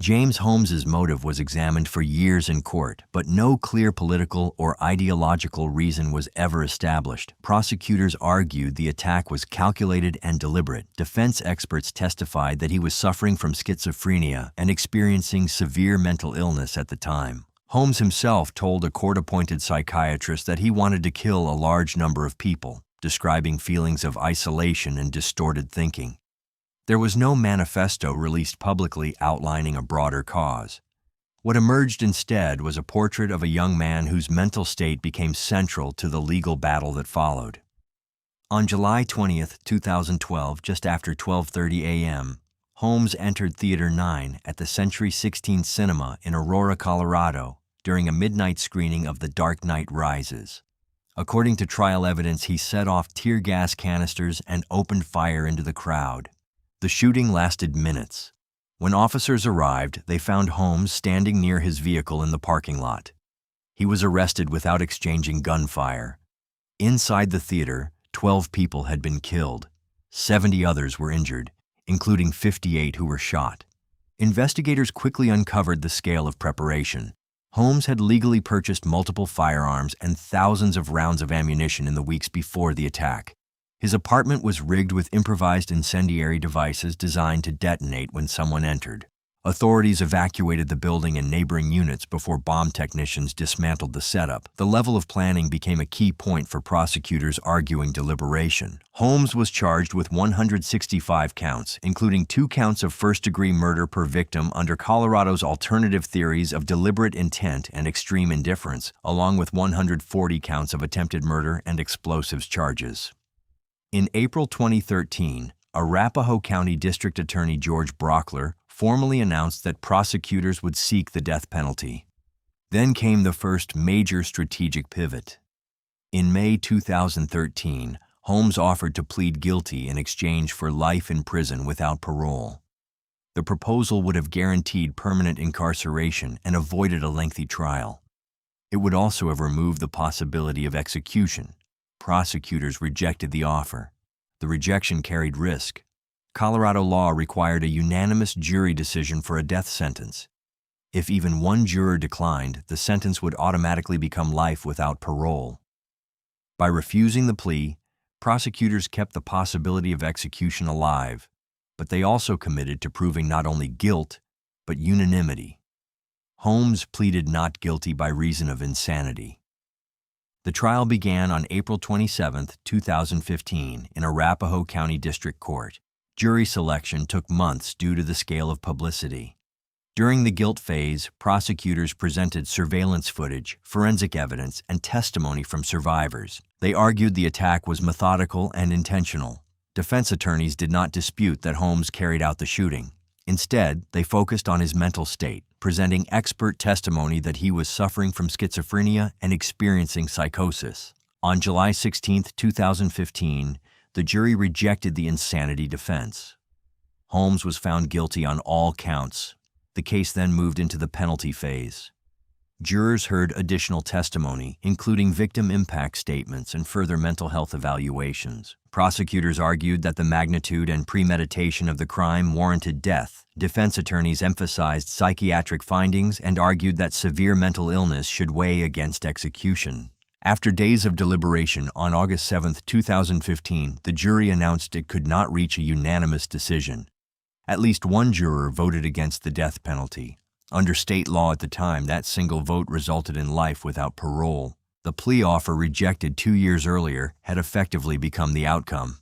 James Holmes's motive was examined for years in court, but no clear political or ideological reason was ever established. Prosecutors argued the attack was calculated and deliberate. Defense experts testified that he was suffering from schizophrenia and experiencing severe mental illness at the time. Holmes himself told a court-appointed psychiatrist that he wanted to kill a large number of people, describing feelings of isolation and distorted thinking. There was no manifesto released publicly outlining a broader cause. What emerged instead was a portrait of a young man whose mental state became central to the legal battle that followed. On July 20, 2012, just after 12:30 a.m., Holmes entered Theater 9 at the Century 16 Cinema in Aurora, Colorado, during a midnight screening of The Dark Knight Rises. According to trial evidence, he set off tear gas canisters and opened fire into the crowd. The shooting lasted minutes. When officers arrived, they found Holmes standing near his vehicle in the parking lot. He was arrested without exchanging gunfire. Inside the theater, 12 people had been killed. 70 others were injured, including 58 who were shot. Investigators quickly uncovered the scale of preparation. Holmes had legally purchased multiple firearms and thousands of rounds of ammunition in the weeks before the attack. His apartment was rigged with improvised incendiary devices designed to detonate when someone entered. Authorities evacuated the building and neighboring units before bomb technicians dismantled the setup. The level of planning became a key point for prosecutors arguing deliberation. Holmes was charged with 165 counts, including 2 counts of first-degree murder per victim under Colorado's alternative theories of deliberate intent and extreme indifference, along with 140 counts of attempted murder and explosives charges. In April 2013, Arapahoe County District Attorney George Brockler formally announced that prosecutors would seek the death penalty. Then came the first major strategic pivot. In May 2013, Holmes offered to plead guilty in exchange for life in prison without parole. The proposal would have guaranteed permanent incarceration and avoided a lengthy trial. It would also have removed the possibility of execution. Prosecutors rejected the offer. The rejection carried risk. Colorado law required a unanimous jury decision for a death sentence. If even one juror declined, the sentence would automatically become life without parole. By refusing the plea, prosecutors kept the possibility of execution alive, but they also committed to proving not only guilt, but unanimity. Holmes pleaded not guilty by reason of insanity. The trial began on April 27, 2015, in Arapahoe County District Court. Jury selection took months due to the scale of publicity. During the guilt phase, prosecutors presented surveillance footage, forensic evidence, and testimony from survivors. They argued the attack was methodical and intentional. Defense attorneys did not dispute that Holmes carried out the shooting. Instead, they focused on his mental state, presenting expert testimony that he was suffering from schizophrenia and experiencing psychosis. On July 16, 2015, the jury rejected the insanity defense. Holmes was found guilty on all counts. The case then moved into the penalty phase. Jurors heard additional testimony, including victim impact statements and further mental health evaluations. Prosecutors argued that the magnitude and premeditation of the crime warranted death. Defense attorneys emphasized psychiatric findings and argued that severe mental illness should weigh against execution. After days of deliberation, on August 7, 2015, the jury announced it could not reach a unanimous decision. At least one juror voted against the death penalty. Under state law at the time, that single vote resulted in life without parole. The plea offer rejected 2 years earlier had effectively become the outcome.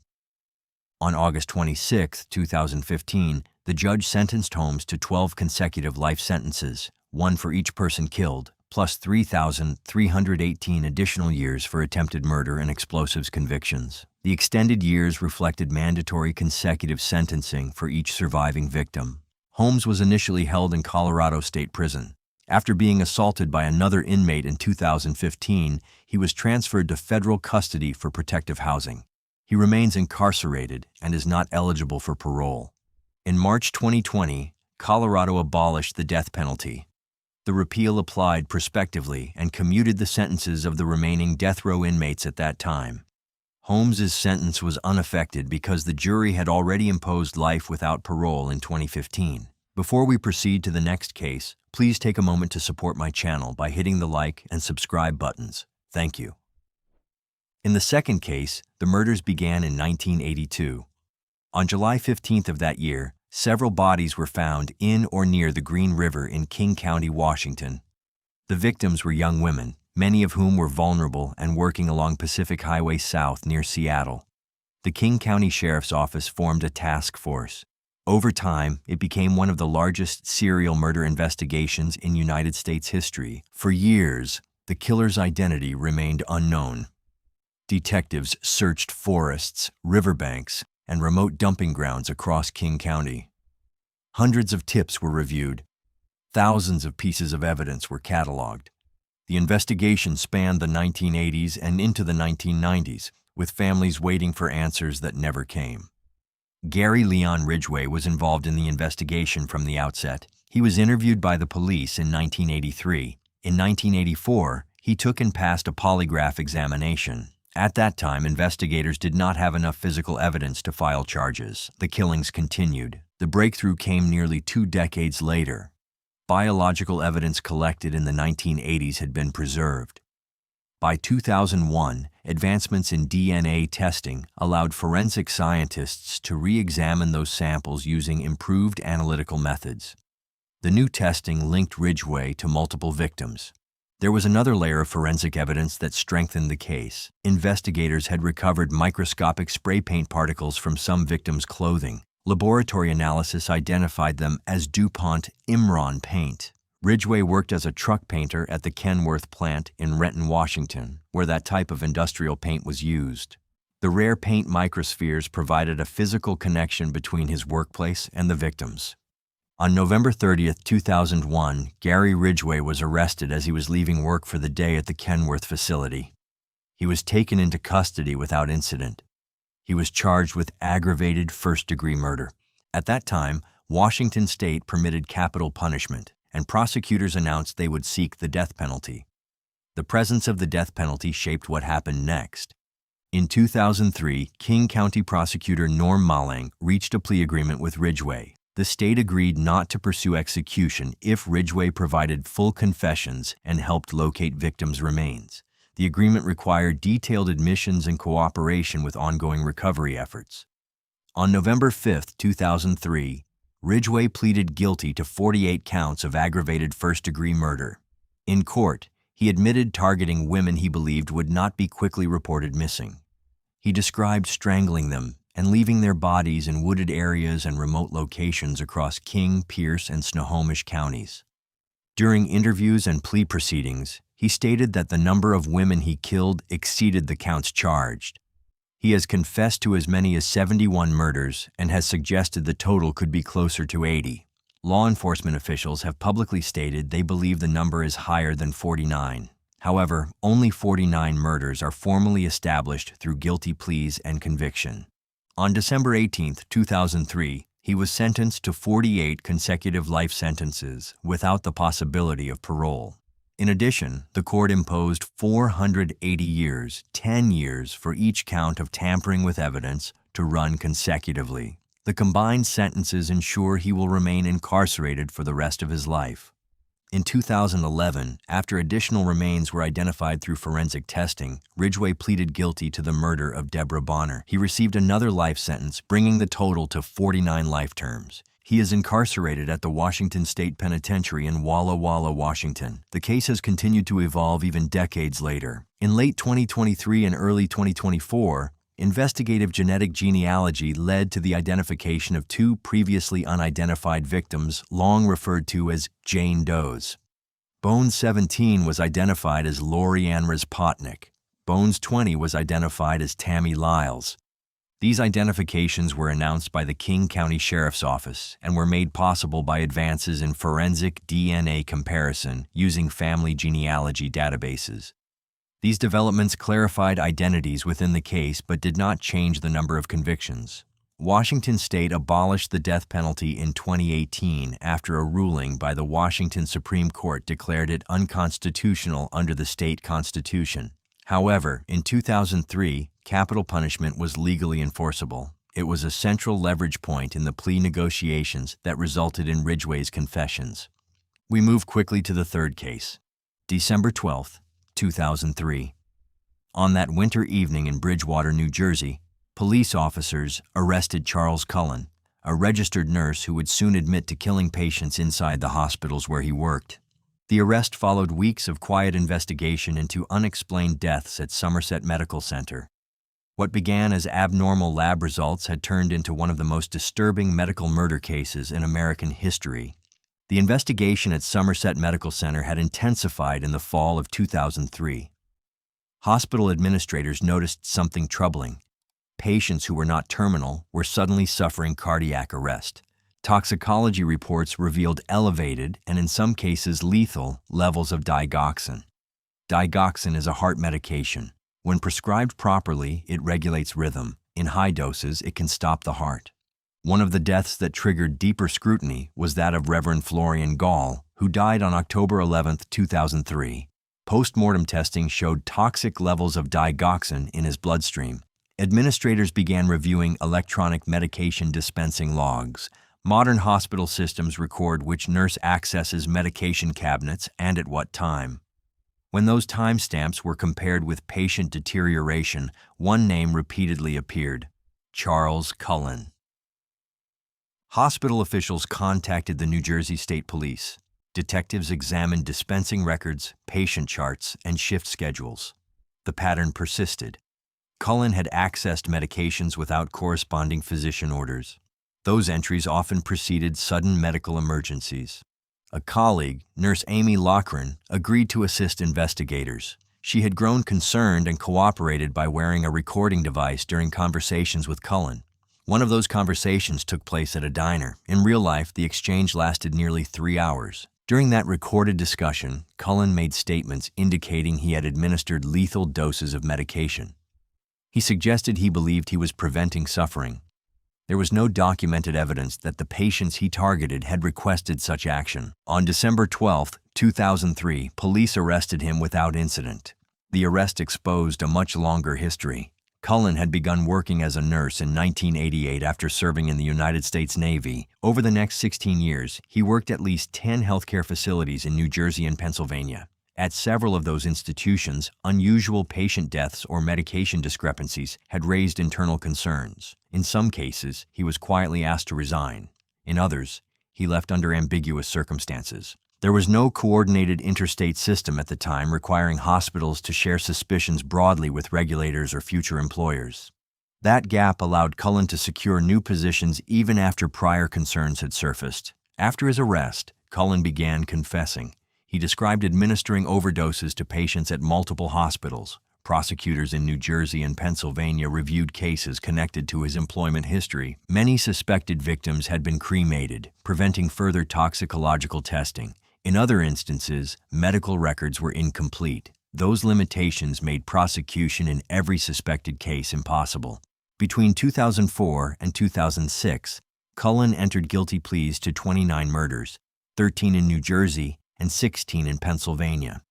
On August 26, 2015, the judge sentenced Holmes to 12 consecutive life sentences, one for each person killed, plus 3,318 additional years for attempted murder and explosives convictions. The extended years reflected mandatory consecutive sentencing for each surviving victim. Holmes was initially held in Colorado State Prison. After being assaulted by another inmate in 2015, he was transferred to federal custody for protective housing. He remains incarcerated and is not eligible for parole. In March 2020, Colorado abolished the death penalty. The repeal applied prospectively and commuted the sentences of the remaining death row inmates at that time. Holmes's sentence was unaffected because the jury had already imposed life without parole in 2015. Before we proceed to the next case, please take a moment to support my channel by hitting the like and subscribe buttons. Thank you. In the second case, the murders began in 1982. On July 15th of that year, several bodies were found in or near the Green River in King County, Washington. The victims were young women, many of whom were vulnerable and working along Pacific Highway South near Seattle. The King County Sheriff's Office formed a task force. Over time, it became one of the largest serial murder investigations in United States history. For years, the killer's identity remained unknown. Detectives searched forests, riverbanks, and remote dumping grounds across King County. Hundreds of tips were reviewed. Thousands of pieces of evidence were cataloged. The investigation spanned the 1980s and into the 1990s, with families waiting for answers that never came. Gary Leon Ridgway was involved in the investigation from the outset. He was interviewed by the police in 1983. In 1984, he took and passed a polygraph examination. At that time, investigators did not have enough physical evidence to file charges. The killings continued. The breakthrough came nearly 2 decades later. Biological evidence collected in the 1980s had been preserved. By 2001, advancements in DNA testing allowed forensic scientists to re-examine those samples using improved analytical methods. The new testing linked Ridgway to multiple victims. There was another layer of forensic evidence that strengthened the case. Investigators had recovered microscopic spray paint particles from some victims' clothing. Laboratory analysis identified them as DuPont Imron paint. Ridgway worked as a truck painter at the Kenworth plant in Renton, Washington, where that type of industrial paint was used. The rare paint microspheres provided a physical connection between his workplace and the victims. On November 30, 2001, Gary Ridgway was arrested as he was leaving work for the day at the Kenworth facility. He was taken into custody without incident. He was charged with aggravated first-degree murder. At that time, Washington state permitted capital punishment, and prosecutors announced they would seek the death penalty. The presence of the death penalty shaped what happened next. In 2003, King County prosecutor Norm Malling reached a plea agreement with Ridgway. The state agreed not to pursue execution if Ridgway provided full confessions and helped locate victims' remains. The agreement required detailed admissions and cooperation with ongoing recovery efforts. On November 5, 2003, Ridgway pleaded guilty to 48 counts of aggravated first-degree murder. In court, he admitted targeting women he believed would not be quickly reported missing. He described strangling them and leaving their bodies in wooded areas and remote locations across King, Pierce, and Snohomish counties. During interviews and plea proceedings, he stated that the number of women he killed exceeded the counts charged. He has confessed to as many as 71 murders and has suggested the total could be closer to 80. Law enforcement officials have publicly stated they believe the number is higher than 49. However, only 49 murders are formally established through guilty pleas and conviction. On December 18, 2003, he was sentenced to 48 consecutive life sentences without the possibility of parole. In addition, the court imposed 480 years, 10 years for each count of tampering with evidence to run consecutively. The combined sentences ensure he will remain incarcerated for the rest of his life. In 2011, after additional remains were identified through forensic testing, Ridgway pleaded guilty to the murder of Deborah Bonner. He received another life sentence, bringing the total to 49 life terms. He is incarcerated at the Washington State Penitentiary in Walla Walla, Washington. The case has continued to evolve even decades later. In late 2023 and early 2024, investigative genetic genealogy led to the identification of 2 previously unidentified victims, long referred to as Jane Does. Bones 17 was identified as Lori Ann Razpotnik. Bones 20 was identified as Tammy Lyles. These identifications were announced by the King County Sheriff's Office and were made possible by advances in forensic DNA comparison using family genealogy databases. These developments clarified identities within the case but did not change the number of convictions. Washington State abolished the death penalty in 2018 after a ruling by the Washington Supreme Court declared it unconstitutional under the state constitution. However, in 2003, capital punishment was legally enforceable. It was a central leverage point in the plea negotiations that resulted in Ridgway's confessions. We move quickly to the third case. December 12, 2003. On that winter evening in Bridgewater, New Jersey, police officers arrested Charles Cullen, a registered nurse who would soon admit to killing patients inside the hospitals where he worked. The arrest followed weeks of quiet investigation into unexplained deaths at Somerset Medical Center. What began as abnormal lab results had turned into one of the most disturbing medical murder cases in American history. The investigation at Somerset Medical Center had intensified in the fall of 2003. Hospital administrators noticed something troubling. Patients who were not terminal were suddenly suffering cardiac arrest. Toxicology reports revealed elevated, and in some cases lethal, levels of digoxin. Digoxin is a heart medication. When prescribed properly, it regulates rhythm. In high doses, it can stop the heart. One of the deaths that triggered deeper scrutiny was that of Reverend Florian Gall, who died on October 11, 2003. Post-mortem testing showed toxic levels of digoxin in his bloodstream. Administrators began reviewing electronic medication dispensing logs. Modern hospital systems record which nurse accesses medication cabinets and at what time. When those timestamps were compared with patient deterioration, one name repeatedly appeared: Charles Cullen. Hospital officials contacted the New Jersey State Police. Detectives examined dispensing records, patient charts, and shift schedules. The pattern persisted. Cullen had accessed medications without corresponding physician orders. Those entries often preceded sudden medical emergencies. A colleague, Nurse Amy Loughran, agreed to assist investigators. She had grown concerned and cooperated by wearing a recording device during conversations with Cullen. One of those conversations took place at a diner. In real life, the exchange lasted nearly 3 hours. During that recorded discussion, Cullen made statements indicating he had administered lethal doses of medication. He suggested he believed he was preventing suffering. There was no documented evidence that the patients he targeted had requested such action. On December 12, 2003, police arrested him without incident. The arrest exposed a much longer history. Cullen had begun working as a nurse in 1988 after serving in the United States Navy. Over the next 16 years, he worked at least 10 healthcare facilities in New Jersey and Pennsylvania. At several of those institutions, unusual patient deaths or medication discrepancies had raised internal concerns. In some cases, he was quietly asked to resign. In others, he left under ambiguous circumstances. There was no coordinated interstate system at the time requiring hospitals to share suspicions broadly with regulators or future employers. That gap allowed Cullen to secure new positions even after prior concerns had surfaced. After his arrest, Cullen began confessing. He described administering overdoses to patients at multiple hospitals. Prosecutors in New Jersey and Pennsylvania reviewed cases connected to his employment history. Many suspected victims had been cremated, preventing further toxicological testing. In other instances, medical records were incomplete. Those limitations made prosecution in every suspected case impossible. Between 2004 and 2006, Cullen entered guilty pleas to 29 murders, 13 in New Jersey and 16 in Pennsylvania.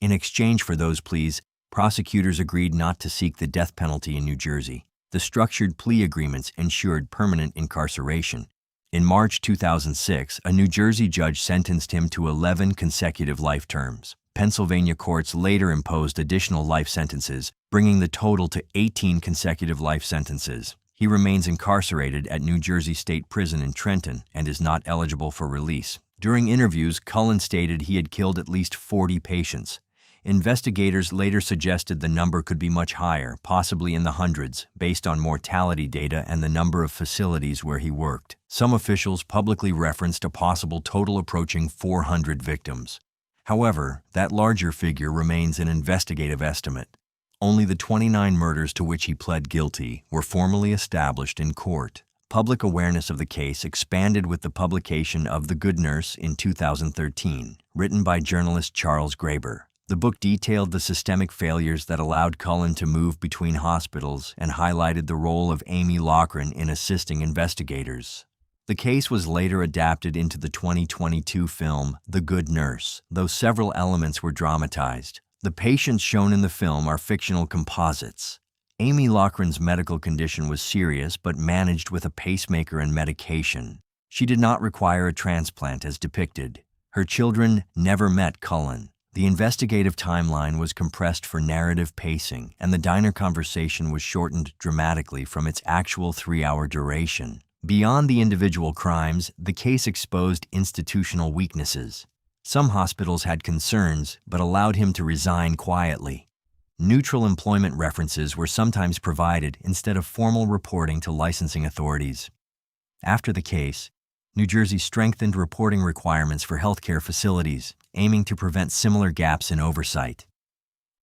In exchange for those pleas, prosecutors agreed not to seek the death penalty in New Jersey. The structured plea agreements ensured permanent incarceration. In March 2006, a New Jersey judge sentenced him to 11 consecutive life terms. Pennsylvania courts later imposed additional life sentences, bringing the total to 18 consecutive life sentences. He remains incarcerated at New Jersey State Prison in Trenton and is not eligible for release. During interviews, Cullen stated he had killed at least 40 patients. Investigators later suggested the number could be much higher, possibly in the hundreds, based on mortality data and the number of facilities where he worked. Some officials publicly referenced a possible total approaching 400 victims. However, that larger figure remains an investigative estimate. Only the 29 murders to which he pled guilty were formally established in court. Public awareness of the case expanded with the publication of The Good Nurse in 2013, written by journalist Charles Graeber. The book detailed the systemic failures that allowed Cullen to move between hospitals and highlighted the role of Amy Loughran in assisting investigators. The case was later adapted into the 2022 film The Good Nurse, though several elements were dramatized. The patients shown in the film are fictional composites. Amy Loughran's medical condition was serious but managed with a pacemaker and medication. She did not require a transplant as depicted. Her children never met Cullen. The investigative timeline was compressed for narrative pacing, and the diner conversation was shortened dramatically from its actual 3-hour duration. Beyond the individual crimes, the case exposed institutional weaknesses. Some hospitals had concerns, but allowed him to resign quietly. Neutral employment references were sometimes provided instead of formal reporting to licensing authorities. After the case, New Jersey strengthened reporting requirements for healthcare facilities, aiming to prevent similar gaps in oversight.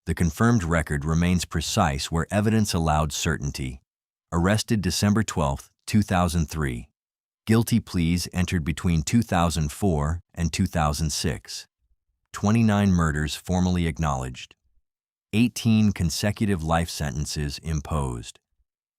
The confirmed record remains precise where evidence allowed certainty. Arrested December 12, 2003. Guilty pleas entered between 2004 and 2006. 29 murders formally acknowledged. 18 consecutive life sentences imposed.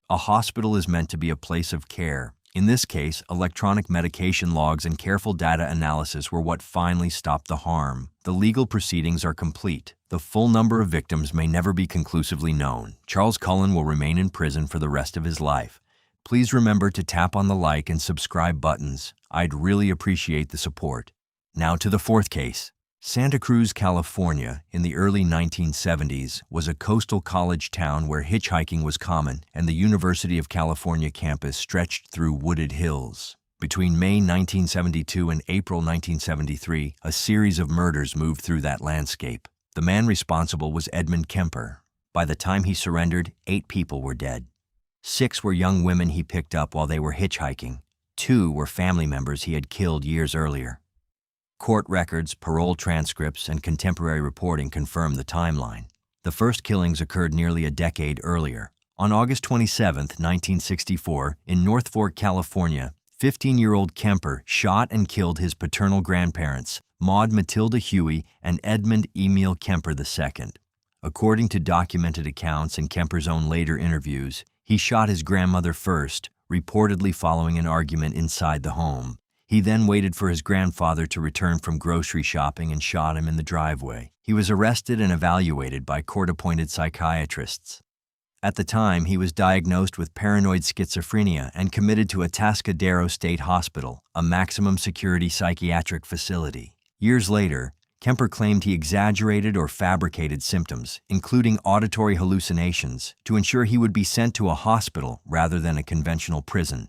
A hospital is meant to be a place of care. In this case, electronic medication logs and careful data analysis were what finally stopped the harm. The legal proceedings are complete. The full number of victims may never be conclusively known. Charles Cullen will remain in prison for the rest of his life. Please remember to tap on the like and subscribe buttons. I'd really appreciate the support. Now to the fourth case. Santa Cruz, California, in the early 1970s, was a coastal college town where hitchhiking was common, and the University of California campus stretched through wooded hills. Between May 1972 and April 1973, a series of murders moved through that landscape. The man responsible was Edmund Kemper. By the time he surrendered, 8 people were dead. 6 were young women he picked up while they were hitchhiking. 2 were family members he had killed years earlier. Court records, parole transcripts, and contemporary reporting confirm the timeline. The first killings occurred nearly a decade earlier. On August 27, 1964, in North Fork, California, 15-year-old Kemper shot and killed his paternal grandparents, Maud Matilda Huey and Edmund Emil Kemper II. According to documented accounts and Kemper's own later interviews, he shot his grandmother first, reportedly following an argument inside the home. He then waited for his grandfather to return from grocery shopping and shot him in the driveway. He was arrested and evaluated by court-appointed psychiatrists. At the time, he was diagnosed with paranoid schizophrenia and committed to Atascadero State Hospital, a maximum-security psychiatric facility. Years later, Kemper claimed he exaggerated or fabricated symptoms, including auditory hallucinations, to ensure he would be sent to a hospital rather than a conventional prison.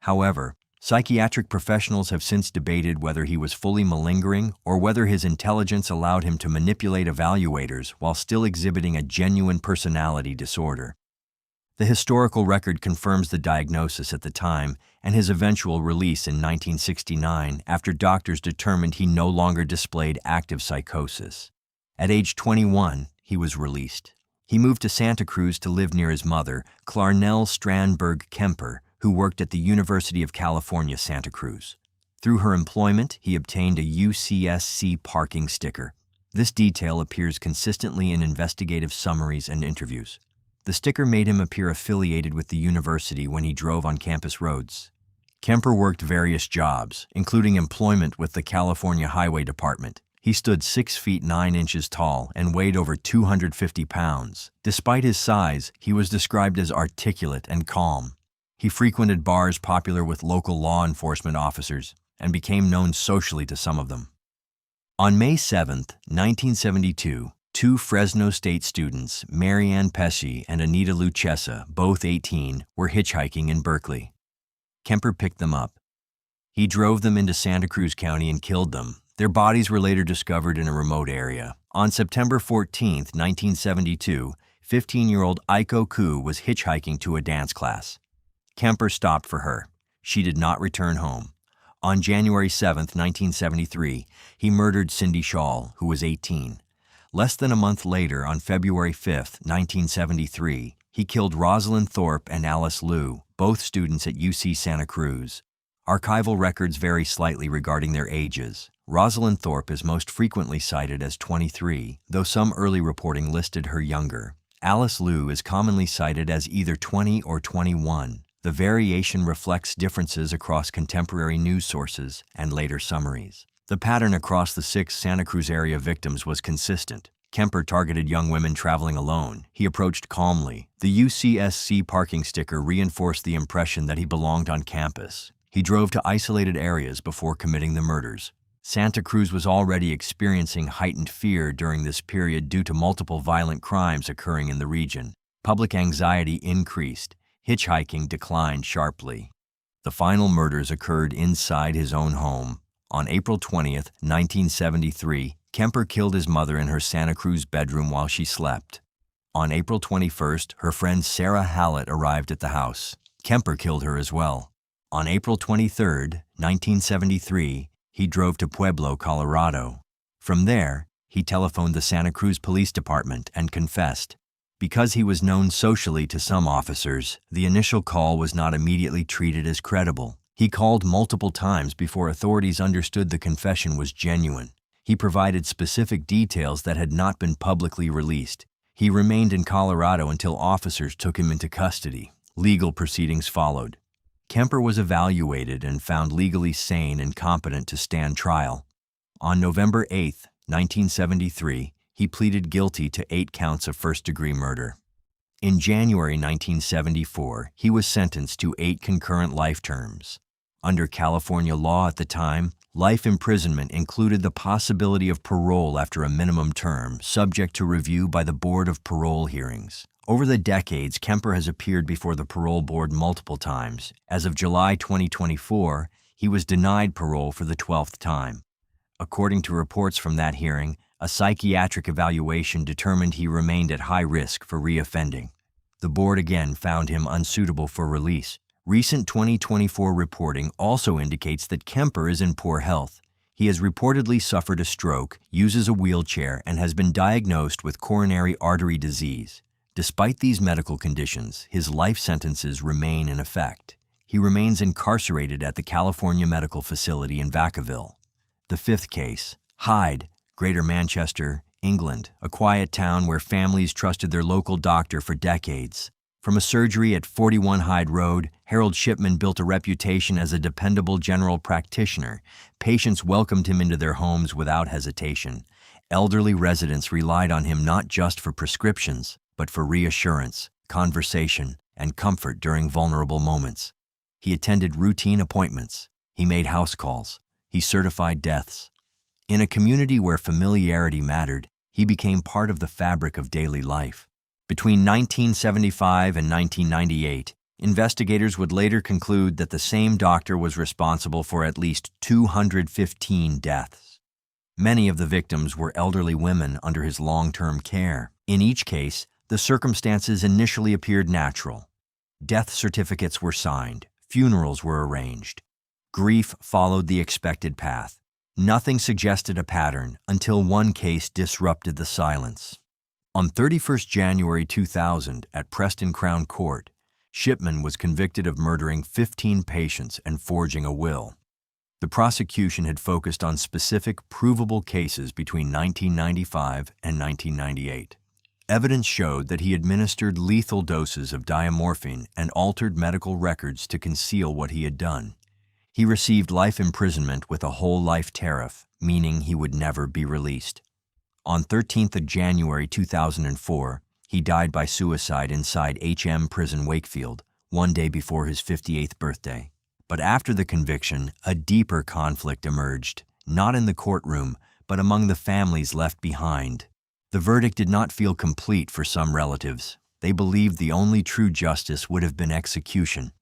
However, psychiatric professionals have since debated whether he was fully malingering or whether his intelligence allowed him to manipulate evaluators while still exhibiting a genuine personality disorder. The historical record confirms the diagnosis at the time and his eventual release in 1969 after doctors determined he no longer displayed active psychosis. At age 21, he was released. He moved to Santa Cruz to live near his mother, Clarnell Strandberg Kemper, who worked at the University of California, Santa Cruz. Through her employment, he obtained a UCSC parking sticker. This detail appears consistently in investigative summaries and interviews. The sticker made him appear affiliated with the university when he drove on campus roads. Kemper worked various jobs, including employment with the California Highway Department. He stood 6 feet 9 inches tall and weighed over 250 pounds. Despite his size, he was described as articulate and calm. He frequented bars popular with local law enforcement officers and became known socially to some of them. On May 7, 1972, 2 Fresno State students, Marianne Pesci and Anita Lucchesa, both 18, were hitchhiking in Berkeley. Kemper picked them up. He drove them into Santa Cruz County and killed them. Their bodies were later discovered in a remote area. On September 14, 1972, 15-year-old Aiko Koo was hitchhiking to a dance class. Kemper stopped for her. She did not return home. On January 7, 1973, he murdered Cindy Schall, who was 18. Less than a month later, on February 5, 1973, he killed Rosalind Thorpe and Alice Liu, both students at UC Santa Cruz. Archival records vary slightly regarding their ages. Rosalind Thorpe is most frequently cited as 23, though some early reporting listed her younger. Alice Liu is commonly cited as either 20 or 21. The variation reflects differences across contemporary news sources and later summaries. The pattern across the 6 Santa Cruz area victims was consistent. Kemper targeted young women traveling alone. He approached calmly. The UCSC parking sticker reinforced the impression that he belonged on campus. He drove to isolated areas before committing the murders. Santa Cruz was already experiencing heightened fear during this period due to multiple violent crimes occurring in the region. Public anxiety increased. Hitchhiking declined sharply. The final murders occurred inside his own home. On April 20th, 1973, Kemper killed his mother in her Santa Cruz bedroom while she slept. On April 21st, her friend Sarah Hallett arrived at the house. Kemper killed her as well. On April 23rd, 1973, he drove to Pueblo, Colorado. From there, he telephoned the Santa Cruz Police Department and confessed. Because he was known socially to some officers, the initial call was not immediately treated as credible. He called multiple times before authorities understood the confession was genuine. He provided specific details that had not been publicly released. He remained in Colorado until officers took him into custody. Legal proceedings followed. Kemper was evaluated and found legally sane and competent to stand trial. On November 8, 1973, he pleaded guilty to 8 counts of first-degree murder. In January 1974, he was sentenced to 8 concurrent life terms. Under California law at the time, life imprisonment included the possibility of parole after a minimum term, subject to review by the Board of Parole hearings. Over the decades, Kemper has appeared before the parole board multiple times. As of July 2024, he was denied parole for the 12th time. According to reports from that hearing, a psychiatric evaluation determined he remained at high risk for reoffending. The board again found him unsuitable for release. Recent 2024 reporting also indicates that Kemper is in poor health. He has reportedly suffered a stroke, uses a wheelchair, and has been diagnosed with coronary artery disease. Despite these medical conditions, his life sentences remain in effect. He remains incarcerated at the California Medical Facility in Vacaville. The 5th case, Hyde, Greater Manchester, England, a quiet town where families trusted their local doctor for decades. From a surgery at 41 Hyde Road, Harold Shipman built a reputation as a dependable general practitioner. Patients welcomed him into their homes without hesitation. Elderly residents relied on him not just for prescriptions, but for reassurance, conversation, and comfort during vulnerable moments. He attended routine appointments. He made house calls. He certified deaths. In a community where familiarity mattered, he became part of the fabric of daily life. Between 1975 and 1998, investigators would later conclude that the same doctor was responsible for at least 215 deaths. Many of the victims were elderly women under his long-term care. In each case, the circumstances initially appeared natural. Death certificates were signed. Funerals were arranged. Grief followed the expected path. Nothing suggested a pattern until one case disrupted the silence. On 31 January 2000, at Preston Crown Court, Shipman was convicted of murdering 15 patients and forging a will. The prosecution had focused on specific, provable cases between 1995 and 1998. Evidence showed that he administered lethal doses of diamorphine and altered medical records to conceal what he had done. He received life imprisonment with a whole life tariff, meaning he would never be released. On 13th January 2004, he died by suicide inside HM Prison Wakefield, one day before his 58th birthday. But after the conviction, a deeper conflict emerged, not in the courtroom, but among the families left behind. The verdict did not feel complete for some relatives. They believed the only true justice would have been execution.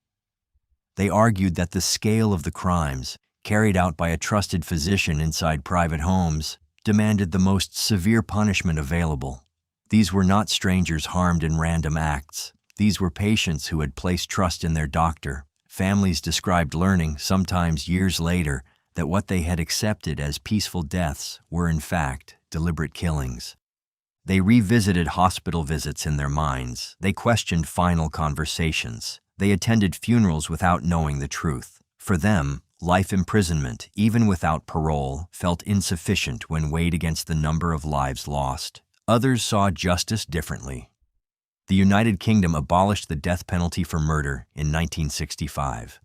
They argued that the scale of the crimes, carried out by a trusted physician inside private homes, demanded the most severe punishment available. These were not strangers harmed in random acts. These were patients who had placed trust in their doctor. Families described learning, sometimes years later, that what they had accepted as peaceful deaths were in fact deliberate killings. They revisited hospital visits in their minds. They questioned final conversations. They attended funerals without knowing the truth. For them, life imprisonment, even without parole, felt insufficient when weighed against the number of lives lost. Others saw justice differently. The United Kingdom abolished the death penalty for murder in 1965.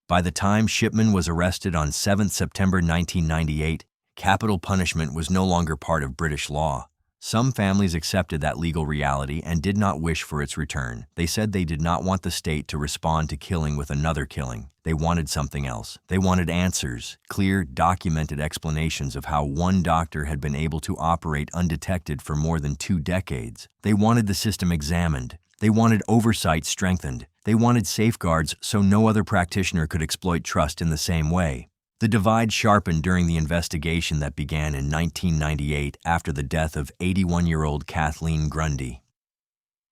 By the time Shipman was arrested on 7 September 1998, capital punishment was no longer part of British law. Some families accepted that legal reality and did not wish for its return. They said they did not want the state to respond to killing with another killing. They wanted something else. They wanted answers, clear, documented explanations of how one doctor had been able to operate undetected for more than 2 decades. They wanted the system examined. They wanted oversight strengthened. They wanted safeguards so no other practitioner could exploit trust in the same way. The divide sharpened during the investigation that began in 1998 after the death of 81-year-old Kathleen Grundy.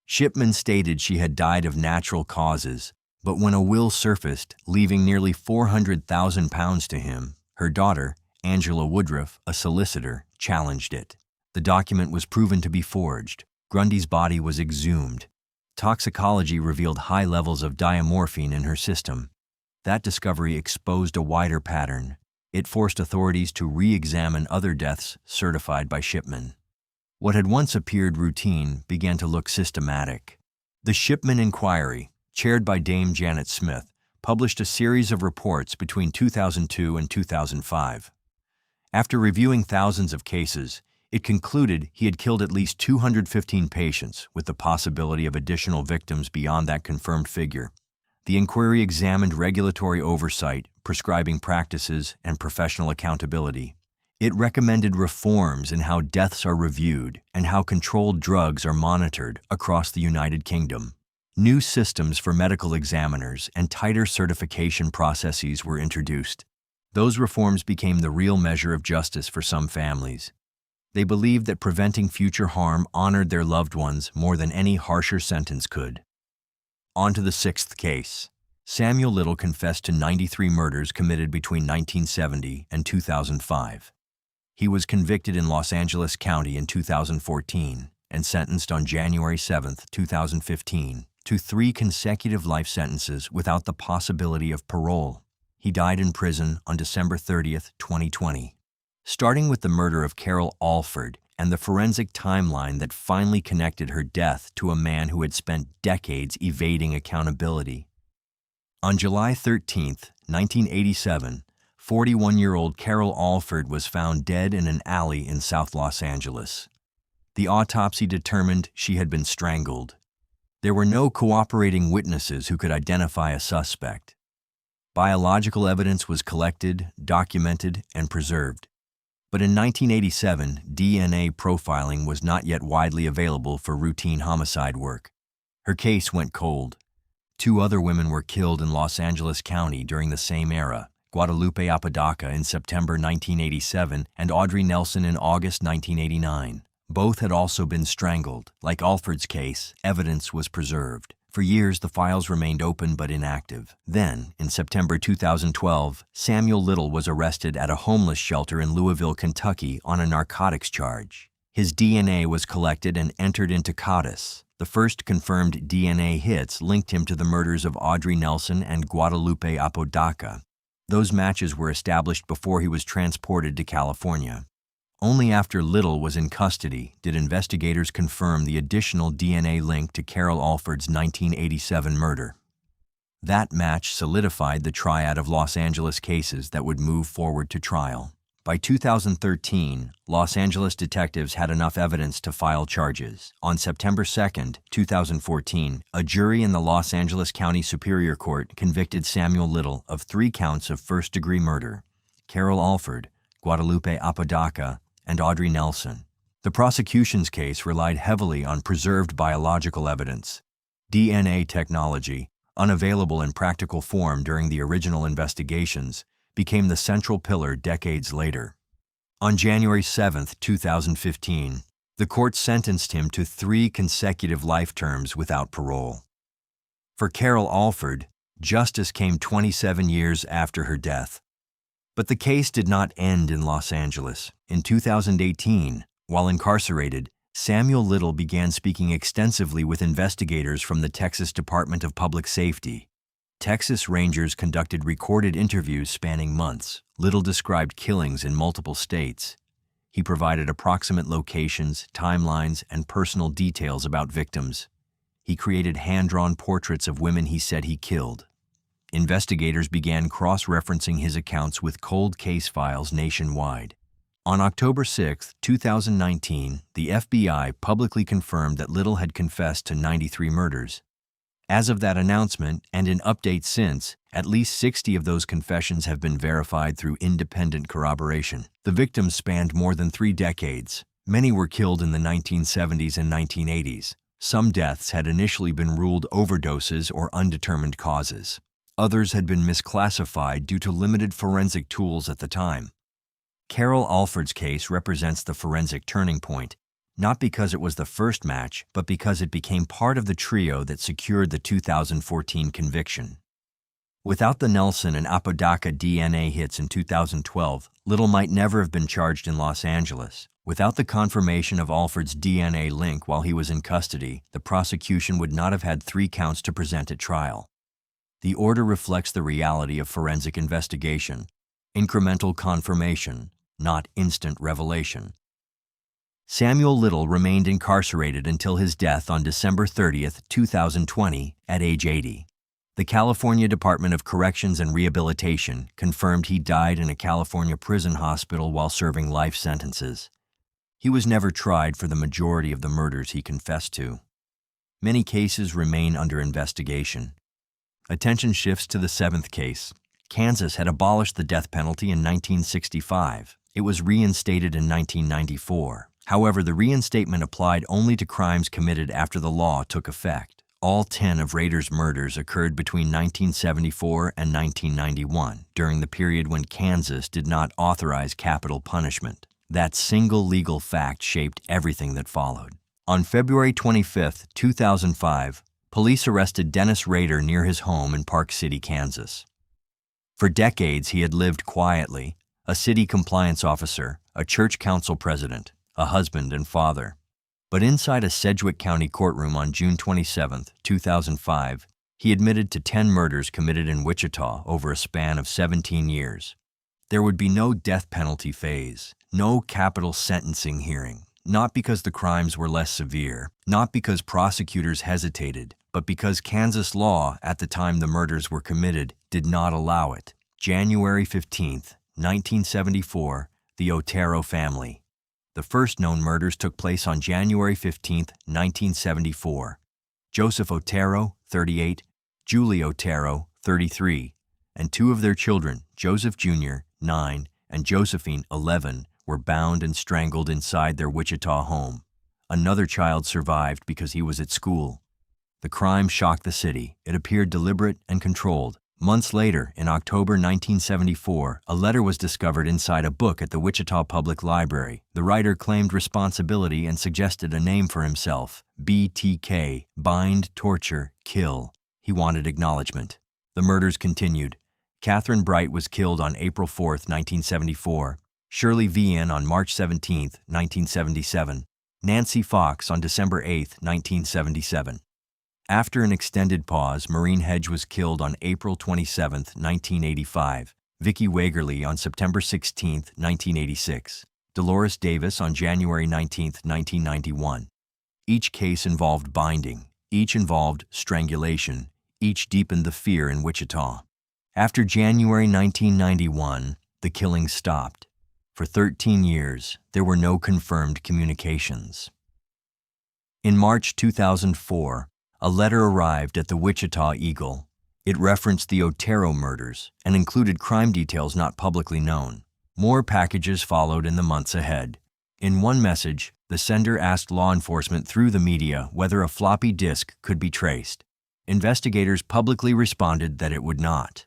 Shipman stated she had died of natural causes, but when a will surfaced, leaving nearly £400,000 to him, her daughter, Angela Woodruff, a solicitor, challenged it. The document was proven to be forged. Grundy's body was exhumed. Toxicology revealed high levels of diamorphine in her system. That discovery exposed a wider pattern. It forced authorities to re-examine other deaths certified by Shipman. What had once appeared routine began to look systematic. The Shipman Inquiry, chaired by Dame Janet Smith, published a series of reports between 2002 and 2005. After reviewing thousands of cases, it concluded he had killed at least 215 patients, with the possibility of additional victims beyond that confirmed figure. The inquiry examined regulatory oversight, prescribing practices, and professional accountability. It recommended reforms in how deaths are reviewed and how controlled drugs are monitored across the United Kingdom. New systems for medical examiners and tighter certification processes were introduced. Those reforms became the real measure of justice for some families. They believed that preventing future harm honored their loved ones more than any harsher sentence could. On to the 6th case. Samuel Little confessed to 93 murders committed between 1970 and 2005. He was convicted in Los Angeles County in 2014 and sentenced on January 7, 2015, to 3 consecutive life sentences without the possibility of parole. He died in prison on December 30, 2020. Starting with the murder of Carol Alford and the forensic timeline that finally connected her death to a man who had spent decades evading accountability. On July 13, 1987, 41-year-old Carol Alford was found dead in an alley in South Los Angeles. The autopsy determined she had been strangled. There were no cooperating witnesses who could identify a suspect. Biological evidence was collected, documented, and preserved. But in 1987, DNA profiling was not yet widely available for routine homicide work. Her case went cold. 2 other women were killed in Los Angeles County during the same era, Guadalupe Apodaca in September 1987 and Audrey Nelson in August 1989. Both had also been strangled. Like Alford's case, evidence was preserved. For years, the files remained open but inactive. Then, in September 2012, Samuel Little was arrested at a homeless shelter in Louisville, Kentucky on a narcotics charge. His DNA was collected and entered into CODIS. The first confirmed DNA hits linked him to the murders of Audrey Nelson and Guadalupe Apodaca. Those matches were established before he was transported to California. Only after Little was in custody did investigators confirm the additional DNA link to Carol Alford's 1987 murder. That match solidified the triad of Los Angeles cases that would move forward to trial. By 2013, Los Angeles detectives had enough evidence to file charges. On September 2, 2014, a jury in the Los Angeles County Superior Court convicted Samuel Little of 3 counts of first-degree murder: Carol Alford, Guadalupe Apodaca, and Audrey Nelson. The prosecution's case relied heavily on preserved biological evidence. DNA technology, unavailable in practical form during the original investigations, became the central pillar decades later. On January 7, 2015, the court sentenced him to 3 consecutive life terms without parole. For Carol Alford, justice came 27 years after her death. But the case did not end in Los Angeles. In 2018, while incarcerated, Samuel Little began speaking extensively with investigators from the Texas Department of Public Safety. Texas Rangers conducted recorded interviews spanning months. Little described killings in multiple states. He provided approximate locations, timelines, and personal details about victims. He created hand-drawn portraits of women he said he killed. Investigators began cross-referencing his accounts with cold case files nationwide. On October 6, 2019, the FBI publicly confirmed that Little had confessed to 93 murders. As of that announcement, and in updates since, at least 60 of those confessions have been verified through independent corroboration. The victims spanned more than 3 decades. Many were killed in the 1970s and 1980s. Some deaths had initially been ruled overdoses or undetermined causes. Others had been misclassified due to limited forensic tools at the time. Carol Alford's case represents the forensic turning point, not because it was the first match, but because it became part of the trio that secured the 2014 conviction. Without the Nelson and Apodaca DNA hits in 2012, Little might never have been charged in Los Angeles. Without the confirmation of Alford's DNA link while he was in custody, the prosecution would not have had 3 counts to present at trial. The order reflects the reality of forensic investigation: incremental confirmation, not instant revelation. Samuel Little remained incarcerated until his death on December 30, 2020, at age 80. The California Department of Corrections and Rehabilitation confirmed he died in a California prison hospital while serving life sentences. He was never tried for the majority of the murders he confessed to. Many cases remain under investigation. Attention shifts to the 7th case. Kansas had abolished the death penalty in 1965. It was reinstated in 1994. However, the reinstatement applied only to crimes committed after the law took effect. All 10 of Rader's murders occurred between 1974 and 1991, during the period when Kansas did not authorize capital punishment. That single legal fact shaped everything that followed. On February 25, 2005, police arrested Dennis Rader near his home in Park City, Kansas. For decades, he had lived quietly, a city compliance officer, a church council president, a husband and father. But inside a Sedgwick County courtroom on June 27, 2005, he admitted to 10 murders committed in Wichita over a span of 17 years. There would be no death penalty phase, no capital sentencing hearing, not because the crimes were less severe, not because prosecutors hesitated, but because Kansas law, at the time the murders were committed, did not allow it. January 15, 1974, the Otero family. The first known murders took place on January 15, 1974. Joseph Otero, 38, Julie Otero, 33, and 2 of their children, Joseph Jr., 9, and Josephine, 11, were bound and strangled inside their Wichita home. Another child survived because he was at school. The crime shocked the city. It appeared deliberate and controlled. Months later, in October 1974, a letter was discovered inside a book at the Wichita Public Library. The writer claimed responsibility and suggested a name for himself: BTK, bind, torture, kill. He wanted acknowledgement. The murders continued. Catherine Bright was killed on April 4, 1974. Shirley Vian on March 17, 1977. Nancy Fox on December 8, 1977. After an extended pause, Maureen Hedge was killed on April 27, 1985. Vicki Wagerly on September 16, 1986. Dolores Davis on January 19, 1991. Each case involved binding. Each involved strangulation. Each deepened the fear in Wichita. After January 1991, the killings stopped. For 13 years, there were no confirmed communications. In March 2004, a letter arrived at the Wichita Eagle. It referenced the Otero murders and included crime details not publicly known. More packages followed in the months ahead. In one message, the sender asked law enforcement through the media whether a floppy disk could be traced. Investigators publicly responded that it would not.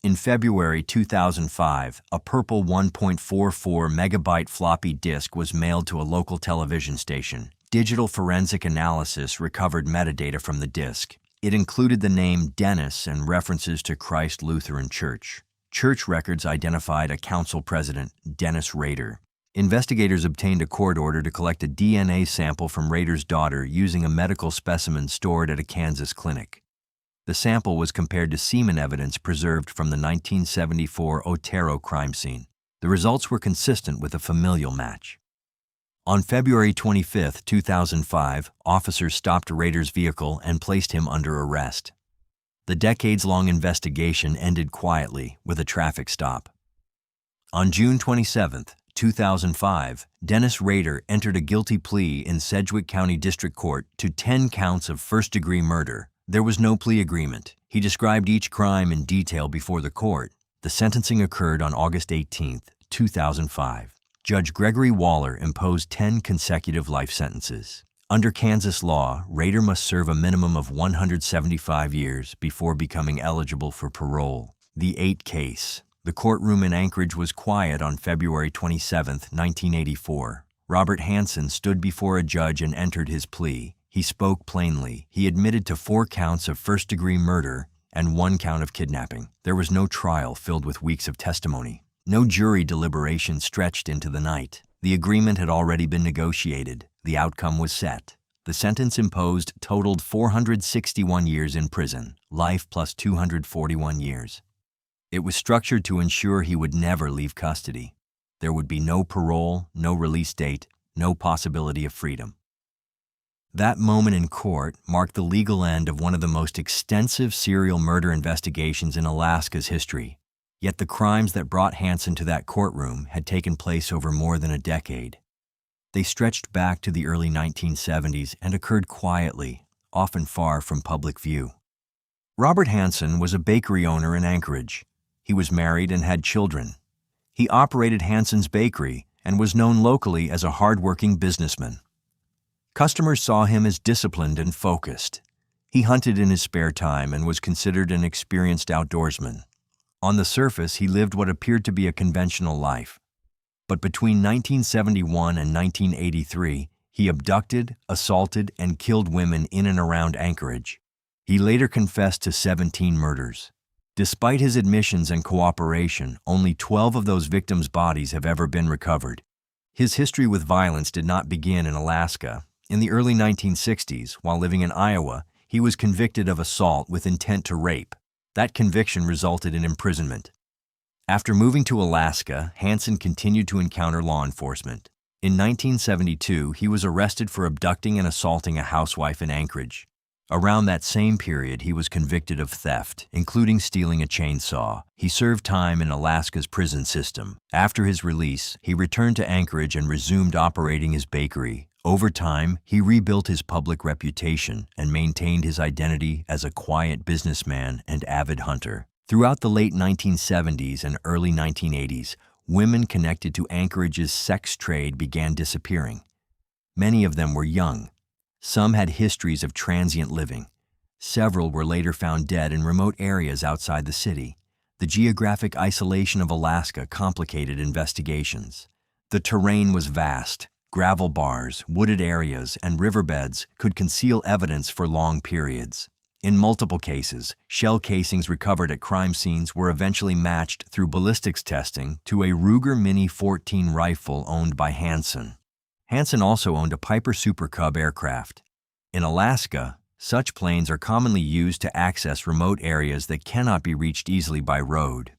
In February 2005, a purple 1.44 megabyte floppy disk was mailed to a local television station. Digital forensic analysis recovered metadata from the disk. It included the name Dennis and references to Christ Lutheran Church. Church records identified a council president, Dennis Rader. Investigators obtained a court order to collect a DNA sample from Rader's daughter using a medical specimen stored at a Kansas clinic. The sample was compared to semen evidence preserved from the 1974 Otero crime scene. The results were consistent with a familial match. On February 25, 2005, officers stopped Rader's vehicle and placed him under arrest. The decades-long investigation ended quietly with a traffic stop. On June 27, 2005, Dennis Rader entered a guilty plea in Sedgwick County District Court to 10 counts of first-degree murder. There was no plea agreement. He described each crime in detail before the court. The sentencing occurred on August 18, 2005. Judge Gregory Waller imposed 10 consecutive life sentences. Under Kansas law, Rader must serve a minimum of 175 years before becoming eligible for parole. The 8 case. The courtroom in Anchorage was quiet on February 27, 1984. Robert Hansen stood before a judge and entered his plea. He spoke plainly. He admitted to 4 counts of first-degree murder and 1 count of kidnapping. There was no trial filled with weeks of testimony. No jury deliberation stretched into the night. The agreement had already been negotiated. The outcome was set. The sentence imposed totaled 461 years in prison, life plus 241 years. It was structured to ensure he would never leave custody. There would be no parole, no release date, no possibility of freedom. That moment in court marked the legal end of one of the most extensive serial murder investigations in Alaska's history. Yet the crimes that brought Hansen to that courtroom had taken place over more than a decade. They stretched back to the early 1970s and occurred quietly, often far from public view. Robert Hansen was a bakery owner in Anchorage. He was married and had children. He operated Hansen's Bakery and was known locally as a hard-working businessman. Customers saw him as disciplined and focused. He hunted in his spare time and was considered an experienced outdoorsman. On the surface, he lived what appeared to be a conventional life. But between 1971 and 1983, he abducted, assaulted, and killed women in and around Anchorage. He later confessed to 17 murders. Despite his admissions and cooperation, only 12 of those victims' bodies have ever been recovered. His history with violence did not begin in Alaska. In the early 1960s, while living in Iowa, he was convicted of assault with intent to rape. That conviction resulted in imprisonment. After moving to Alaska, Hansen continued to encounter law enforcement. In 1972, he was arrested for abducting and assaulting a housewife in Anchorage. Around that same period, he was convicted of theft, including stealing a chainsaw. He served time in Alaska's prison system. After his release, he returned to Anchorage and resumed operating his bakery. Over time, he rebuilt his public reputation and maintained his identity as a quiet businessman and avid hunter. Throughout the late 1970s and early 1980s, women connected to Anchorage's sex trade began disappearing. Many of them were young. Some had histories of transient living. Several were later found dead in remote areas outside the city. The geographic isolation of Alaska complicated investigations. The terrain was vast. Gravel bars, wooded areas, and riverbeds could conceal evidence for long periods. In multiple cases, shell casings recovered at crime scenes were eventually matched through ballistics testing to a Ruger Mini 14 rifle owned by Hansen. Hansen also owned a Piper Super Cub aircraft. In Alaska, such planes are commonly used to access remote areas that cannot be reached easily by road.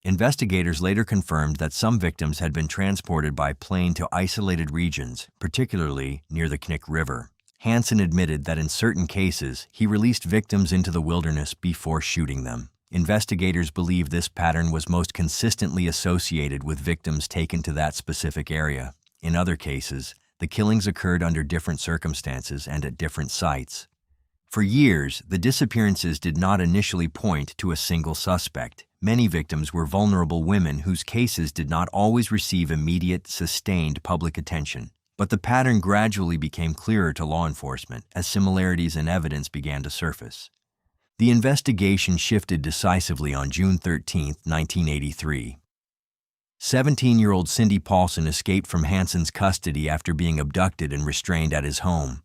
Investigators later confirmed that some victims had been transported by plane to isolated regions, particularly near the Knik River. Hansen admitted that in certain cases, he released victims into the wilderness before shooting them. Investigators believe this pattern was most consistently associated with victims taken to that specific area. In other cases, the killings occurred under different circumstances and at different sites. For years, the disappearances did not initially point to a single suspect. Many victims were vulnerable women whose cases did not always receive immediate, sustained public attention. But the pattern gradually became clearer to law enforcement as similarities in evidence began to surface. The investigation shifted decisively on June 13, 1983. 17-year-old Cindy Paulson escaped from Hansen's custody after being abducted and restrained at his home.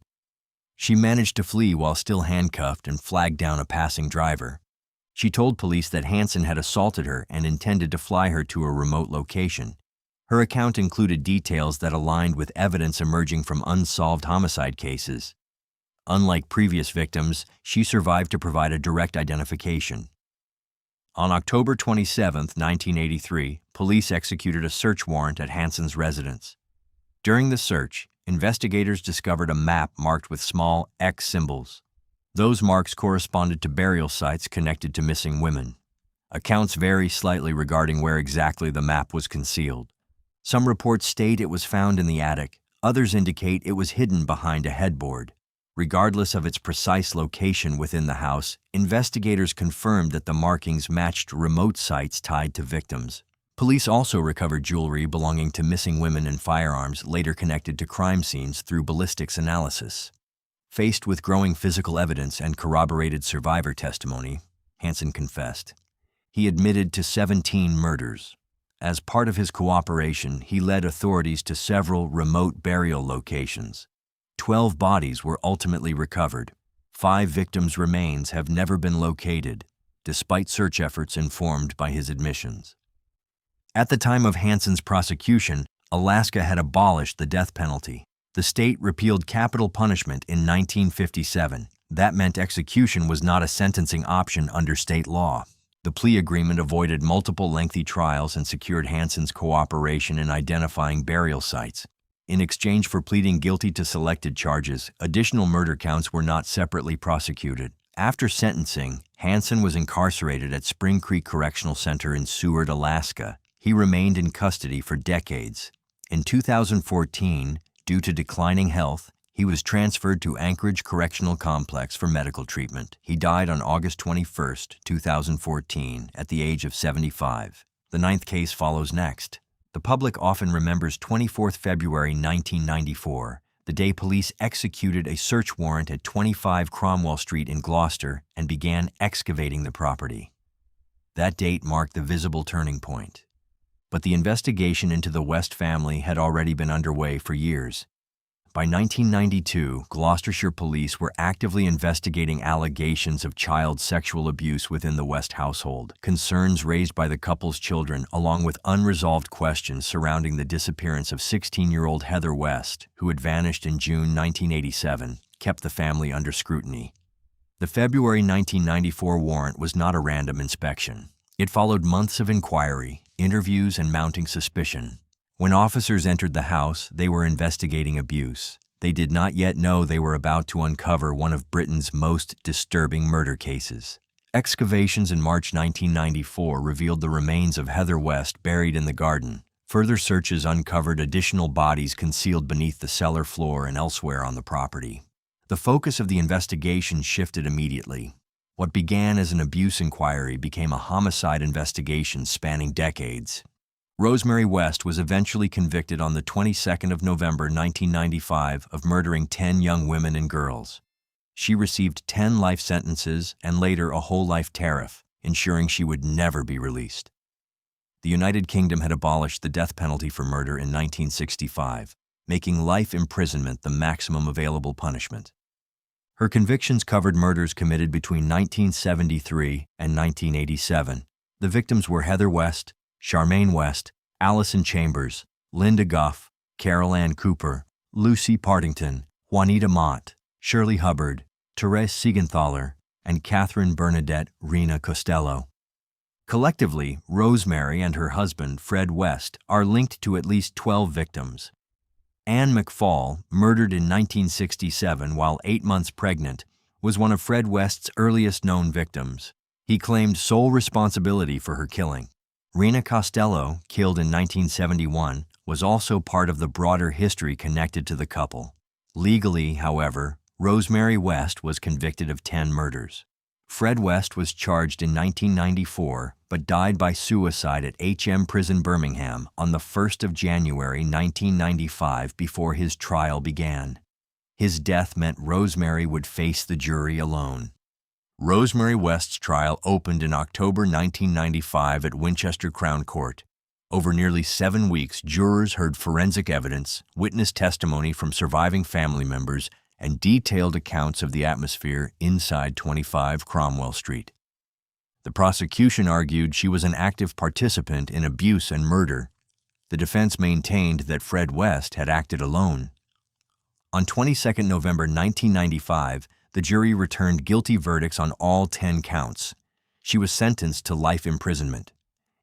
She managed to flee while still handcuffed and flagged down a passing driver. She told police that Hansen had assaulted her and intended to fly her to a remote location. Her account included details that aligned with evidence emerging from unsolved homicide cases. Unlike previous victims, she survived to provide a direct identification. On October 27, 1983, police executed a search warrant at Hansen's residence. During the search, investigators discovered a map marked with small X symbols. Those marks corresponded to burial sites connected to missing women. Accounts vary slightly regarding where exactly the map was concealed. Some reports state it was found in the attic, others indicate it was hidden behind a headboard. Regardless of its precise location within the house, investigators confirmed that the markings matched remote sites tied to victims. Police also recovered jewelry belonging to missing women and firearms later connected to crime scenes through ballistics analysis. Faced with growing physical evidence and corroborated survivor testimony, Hansen confessed. He admitted to 17 murders. As part of his cooperation, he led authorities to several remote burial locations. 12 bodies were ultimately recovered. 5 victims' remains have never been located, despite search efforts informed by his admissions. At the time of Hansen's prosecution, Alaska had abolished the death penalty. The state repealed capital punishment in 1957. That meant execution was not a sentencing option under state law. The plea agreement avoided multiple lengthy trials and secured Hansen's cooperation in identifying burial sites. In exchange for pleading guilty to selected charges, additional murder counts were not separately prosecuted. After sentencing, Hansen was incarcerated at Spring Creek Correctional Center in Seward, Alaska. He remained in custody for decades. In 2014, due to declining health, he was transferred to Anchorage Correctional Complex for medical treatment. He died on August 21, 2014, at the age of 75. The 9th case follows next. The public often remembers 24 February 1994, the day police executed a search warrant at 25 Cromwell Street in Gloucester and began excavating the property. That date marked the visible turning point. But the investigation into the West family had already been underway for years. By 1992, Gloucestershire police were actively investigating allegations of child sexual abuse within the West household, concerns raised by the couple's children, along with unresolved questions surrounding the disappearance of 16-year-old Heather West, who had vanished in June 1987, kept the family under scrutiny. The February 1994 warrant was not a random inspection. It followed months of inquiry, interviews, and mounting suspicion. When officers entered the house, they were investigating abuse. They did not yet know they were about to uncover one of Britain's most disturbing murder cases. Excavations in March 1994 revealed the remains of Heather West buried in the garden. Further searches uncovered additional bodies concealed beneath the cellar floor and elsewhere on the property. The focus of the investigation shifted immediately. What began as an abuse inquiry became a homicide investigation spanning decades. Rosemary West was eventually convicted on the 22nd of November 1995 of murdering 10 young women and girls. She received 10 life sentences and later a whole life tariff, ensuring she would never be released. The United Kingdom had abolished the death penalty for murder in 1965, making life imprisonment the maximum available punishment. Her convictions covered murders committed between 1973 and 1987. The victims were Heather West, Charmaine West, Allison Chambers, Linda Guff, Carol Ann Cooper, Lucy Partington, Juanita Mott, Shirley Hubbard, Therese Siegenthaler, and Catherine Bernadette Rena Costello. Collectively, Rosemary and her husband, Fred West, are linked to at least 12 victims. Anne McFall, murdered in 1967 while 8 months pregnant, was one of Fred West's earliest known victims. He claimed sole responsibility for her killing. Rena Costello, killed in 1971, was also part of the broader history connected to the couple. Legally, however, Rosemary West was convicted of 10 murders. Fred West was charged in 1994 but died by suicide at HM Prison Birmingham on the 1st of January 1995 before his trial began. His death meant Rosemary would face the jury alone. Rosemary West's trial opened in October 1995 at Winchester Crown Court. Over nearly 7 weeks, jurors heard forensic evidence, witness testimony from surviving family members, and detailed accounts of the atmosphere inside 25 Cromwell Street. The prosecution argued she was an active participant in abuse and murder. The defense maintained that Fred West had acted alone. On 22 November 1995, the jury returned guilty verdicts on all 10 counts. She was sentenced to life imprisonment.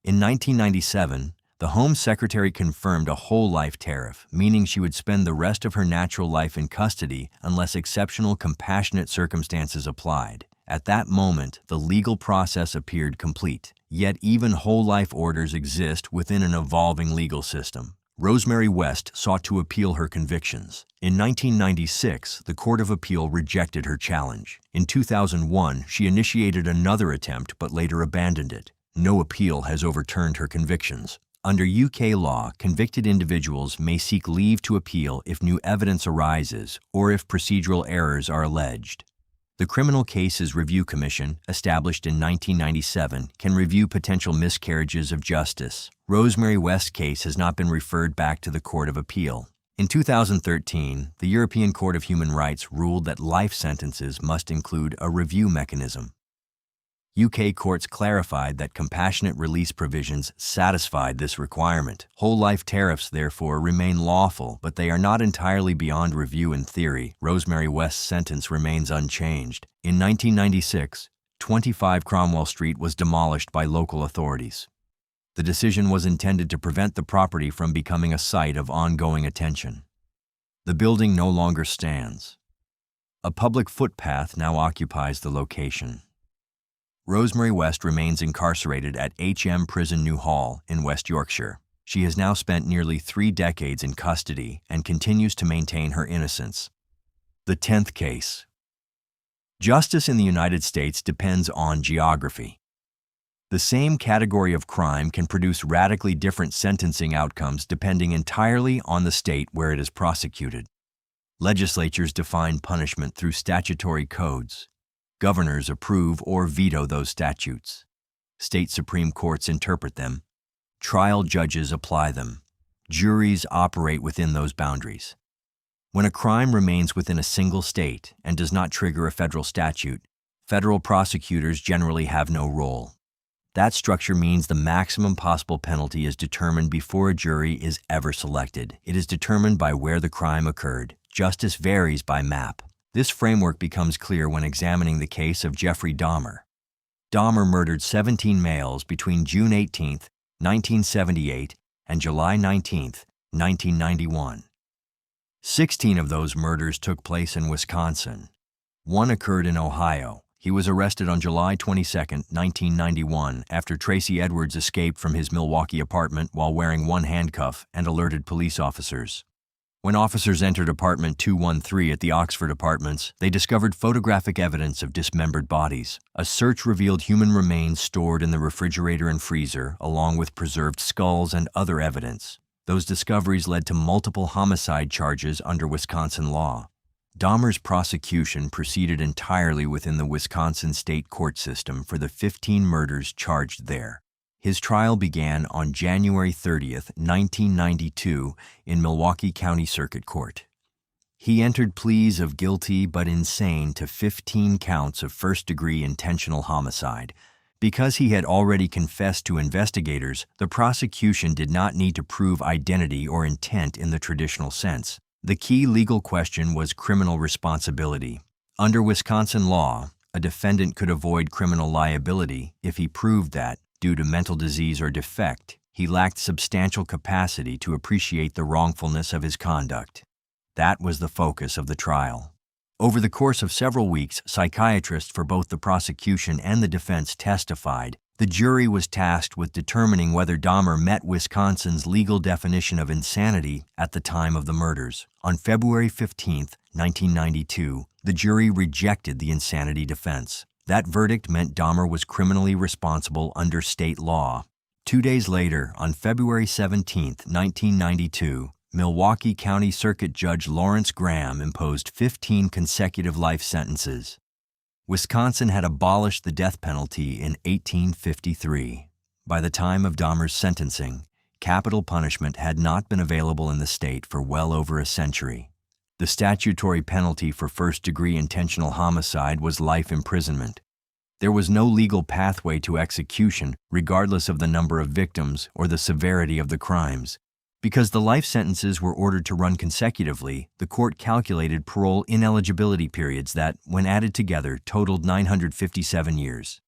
In 1997, the Home Secretary confirmed a whole life tariff, meaning she would spend the rest of her natural life in custody unless exceptional compassionate circumstances applied. At that moment, the legal process appeared complete. Yet even whole life orders exist within an evolving legal system. Rosemary West sought to appeal her convictions. In 1996, the Court of Appeal rejected her challenge. In 2001, she initiated another attempt but later abandoned it. No appeal has overturned her convictions. Under UK law, convicted individuals may seek leave to appeal if new evidence arises or if procedural errors are alleged. The Criminal Cases Review Commission, established in 1997, can review potential miscarriages of justice. Rosemary West's case has not been referred back to the Court of Appeal. In 2013, the European Court of Human Rights ruled that life sentences must include a review mechanism. UK courts clarified that compassionate release provisions satisfied this requirement. Whole life tariffs, therefore, remain lawful, but they are not entirely beyond review in theory. Rosemary West's sentence remains unchanged. In 1996, 25 Cromwell Street was demolished by local authorities. The decision was intended to prevent the property from becoming a site of ongoing attention. The building no longer stands. A public footpath now occupies the location. Rosemary West remains incarcerated at HM Prison New Hall in West Yorkshire. She has now spent nearly 3 decades in custody and continues to maintain her innocence. The 10th case. Justice in the United States depends on geography. The same category of crime can produce radically different sentencing outcomes depending entirely on the state where it is prosecuted. Legislatures define punishment through statutory codes. Governors approve or veto those statutes. State Supreme Courts interpret them. Trial judges apply them. Juries operate within those boundaries. When a crime remains within a single state and does not trigger a federal statute, federal prosecutors generally have no role. That structure means the maximum possible penalty is determined before a jury is ever selected. It is determined by where the crime occurred. Justice varies by map. This framework becomes clear when examining the case of Jeffrey Dahmer. Dahmer murdered 17 males between June 18, 1978 and July 19, 1991. 16 of those murders took place in Wisconsin. One occurred in Ohio. He was arrested on July 22, 1991, after Tracy Edwards escaped from his Milwaukee apartment while wearing one handcuff and alerted police officers. When officers entered apartment 213 at the Oxford Apartments, they discovered photographic evidence of dismembered bodies. A search revealed human remains stored in the refrigerator and freezer, along with preserved skulls and other evidence. Those discoveries led to multiple homicide charges under Wisconsin law. Dahmer's prosecution proceeded entirely within the Wisconsin state court system for the 15 murders charged there. His trial began on January 30, 1992, in Milwaukee County Circuit Court. He entered pleas of guilty but insane to 15 counts of first-degree intentional homicide. Because he had already confessed to investigators, the prosecution did not need to prove identity or intent in the traditional sense. The key legal question was criminal responsibility. Under Wisconsin law, a defendant could avoid criminal liability if he proved that, due to mental disease or defect, he lacked substantial capacity to appreciate the wrongfulness of his conduct. That was the focus of the trial. Over the course of several weeks, psychiatrists for both the prosecution and the defense testified. The jury was tasked with determining whether Dahmer met Wisconsin's legal definition of insanity at the time of the murders. On February 15, 1992, the jury rejected the insanity defense. That verdict meant Dahmer was criminally responsible under state law. 2 days later, on February 17, 1992, Milwaukee County Circuit Judge Lawrence Graham imposed 15 consecutive life sentences. Wisconsin had abolished the death penalty in 1853. By the time of Dahmer's sentencing, capital punishment had not been available in the state for well over a century. The statutory penalty for first-degree intentional homicide was life imprisonment. There was no legal pathway to execution, regardless of the number of victims or the severity of the crimes. Because the life sentences were ordered to run consecutively, the court calculated parole ineligibility periods that, when added together, totaled 957 years.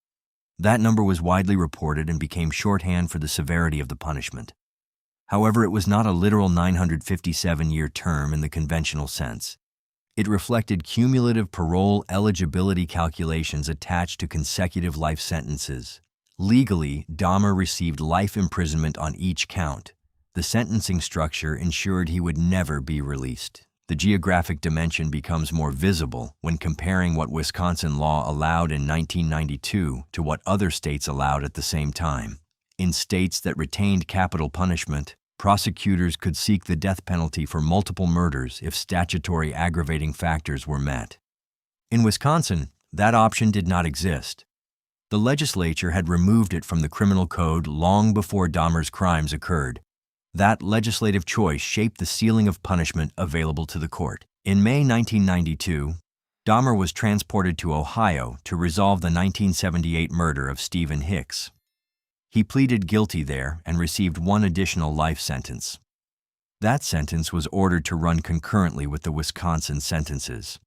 That number was widely reported and became shorthand for the severity of the punishment. However, it was not a literal 957-year term in the conventional sense. It reflected cumulative parole eligibility calculations attached to consecutive life sentences. Legally, Dahmer received life imprisonment on each count. The sentencing structure ensured he would never be released. The geographic dimension becomes more visible when comparing what Wisconsin law allowed in 1992 to what other states allowed at the same time. In states that retained capital punishment, prosecutors could seek the death penalty for multiple murders if statutory aggravating factors were met. In Wisconsin, that option did not exist. The legislature had removed it from the criminal code long before Dahmer's crimes occurred. That legislative choice shaped the ceiling of punishment available to the court. In May 1992, Dahmer was transported to Ohio to resolve the 1978 murder of Stephen Hicks. He pleaded guilty there and received one additional life sentence. That sentence was ordered to run concurrently with the Wisconsin sentences.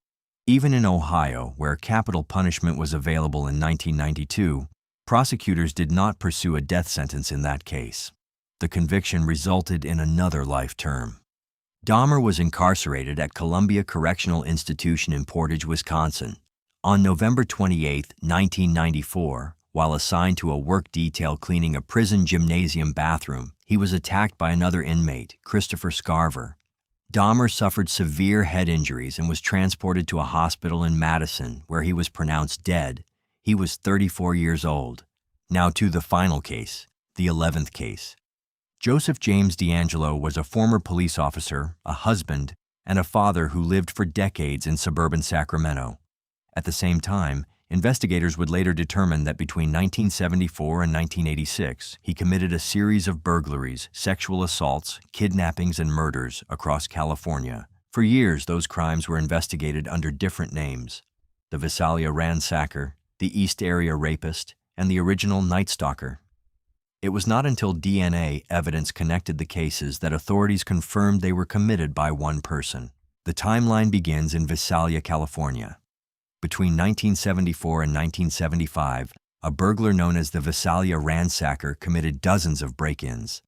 Even in Ohio, where capital punishment was available in 1992, prosecutors did not pursue a death sentence in that case. The conviction resulted in another life term. Dahmer was incarcerated at Columbia Correctional Institution in Portage, Wisconsin. On November 28, 1994, while assigned to a work detail cleaning a prison gymnasium bathroom, he was attacked by another inmate, Christopher Scarver. Dahmer suffered severe head injuries and was transported to a hospital in Madison, where he was pronounced dead. He was 34 years old. Now to the final case, the 11th case. Joseph James DeAngelo was a former police officer, a husband, and a father who lived for decades in suburban Sacramento. At the same time, investigators would later determine that between 1974 and 1986, he committed a series of burglaries, sexual assaults, kidnappings, and murders across California. For years, those crimes were investigated under different names: the Visalia ransacker, the East Area rapist, and the original Night Stalker. It was not until DNA evidence connected the cases that authorities confirmed they were committed by one person. The timeline begins in Visalia, California. Between 1974 and 1975, a burglar known as the Visalia ransacker committed dozens of break-ins.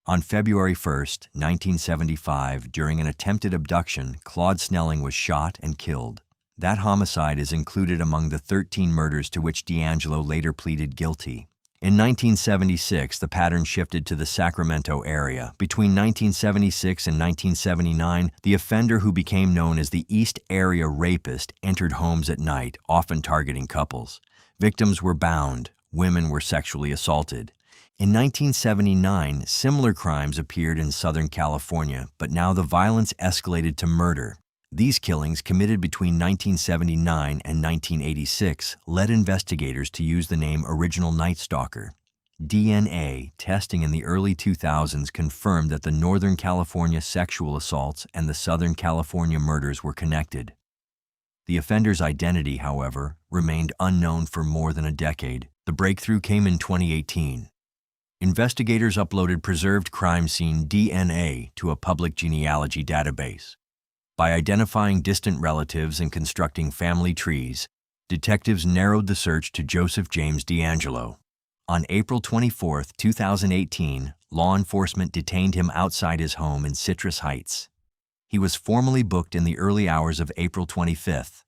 On February 1, 1975, during an attempted abduction, Claude Snelling was shot and killed. That homicide is included among the 13 murders to which DeAngelo later pleaded guilty. In 1976, the pattern shifted to the Sacramento area. Between 1976 and 1979, the offender who became known as the East Area rapist entered homes at night, often targeting couples. Victims were bound. Women were sexually assaulted. In 1979, similar crimes appeared in Southern California, but now the violence escalated to murder. These killings, committed between 1979 and 1986, led investigators to use the name Original Night Stalker. DNA testing in the early 2000s confirmed that the Northern California sexual assaults and the Southern California murders were connected. The offender's identity, however, remained unknown for more than a decade. The breakthrough came in 2018. Investigators uploaded preserved crime scene DNA to a public genealogy database. By identifying distant relatives and constructing family trees, detectives narrowed the search to Joseph James DeAngelo. On April 24, 2018, law enforcement detained him outside his home in Citrus Heights. He was formally booked in the early hours of April 25th.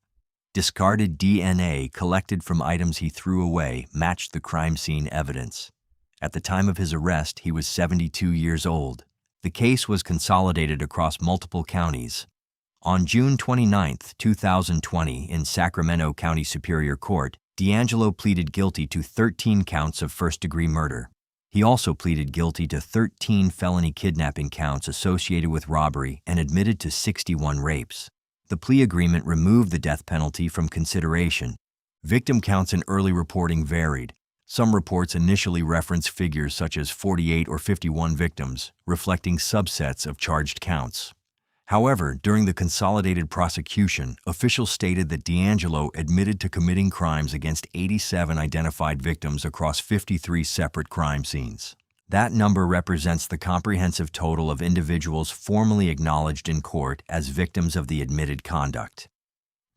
Discarded DNA collected from items he threw away matched the crime scene evidence. At the time of his arrest, he was 72 years old. The case was consolidated across multiple counties. On June 29, 2020, in Sacramento County Superior Court, DeAngelo pleaded guilty to 13 counts of first-degree murder. He also pleaded guilty to 13 felony kidnapping counts associated with robbery and admitted to 61 rapes. The plea agreement removed the death penalty from consideration. Victim counts in early reporting varied. Some reports initially referenced figures such as 48 or 51 victims, reflecting subsets of charged counts. However, during the consolidated prosecution, officials stated that DeAngelo admitted to committing crimes against 87 identified victims across 53 separate crime scenes. That number represents the comprehensive total of individuals formally acknowledged in court as victims of the admitted conduct.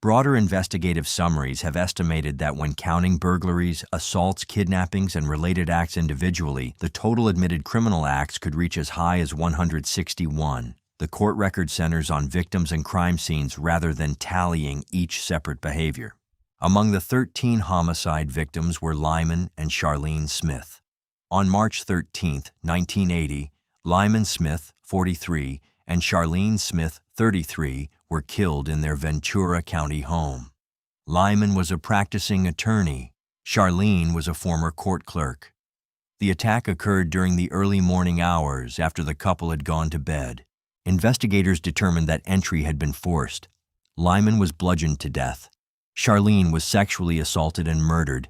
Broader investigative summaries have estimated that when counting burglaries, assaults, kidnappings, and related acts individually, the total admitted criminal acts could reach as high as 161. The court record centers on victims and crime scenes rather than tallying each separate behavior. Among the 13 homicide victims were Lyman and Charlene Smith. On March 13, 1980, Lyman Smith, 43, and Charlene Smith, 33, were killed in their Ventura County home. Lyman was a practicing attorney. Charlene was a former court clerk. The attack occurred during the early morning hours after the couple had gone to bed. Investigators determined that entry had been forced. Lyman was bludgeoned to death. Charlene was sexually assaulted and murdered.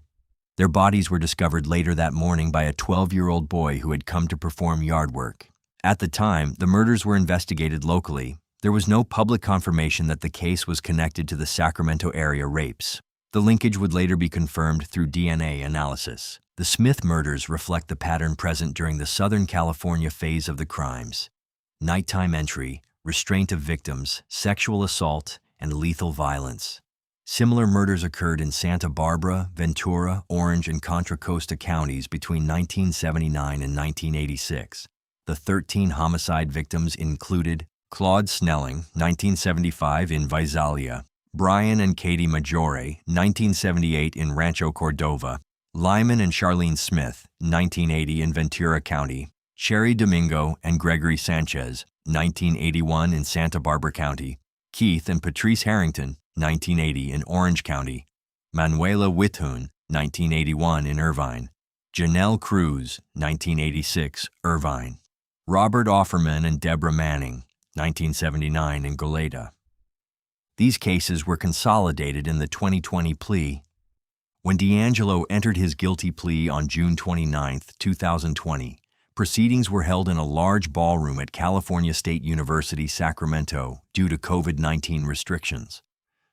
Their bodies were discovered later that morning by a 12-year-old boy who had come to perform yard work. At the time, the murders were investigated locally. There was no public confirmation that the case was connected to the Sacramento area rapes. The linkage would later be confirmed through DNA analysis. The Smith murders reflect the pattern present during the Southern California phase of the crimes: nighttime entry, restraint of victims, sexual assault, and lethal violence. Similar murders occurred in Santa Barbara, Ventura, Orange, and Contra Costa counties between 1979 and 1986. The 13 homicide victims included Claude Snelling, 1975, in Visalia; Brian and Katie Maggiore, 1978, in Rancho Cordova; Lyman and Charlene Smith, 1980, in Ventura County; Cherry Domingo and Gregory Sanchez, 1981, in Santa Barbara County; Keith and Patrice Harrington, 1980, in Orange County; Manuela Withun, 1981, in Irvine; Janelle Cruz, 1986, Irvine; Robert Offerman and Deborah Manning, 1979, in Goleta. These cases were consolidated in the 2020 plea. When D'Angelo entered his guilty plea on June 29, 2020, proceedings were held in a large ballroom at California State University, Sacramento, due to COVID-19 restrictions.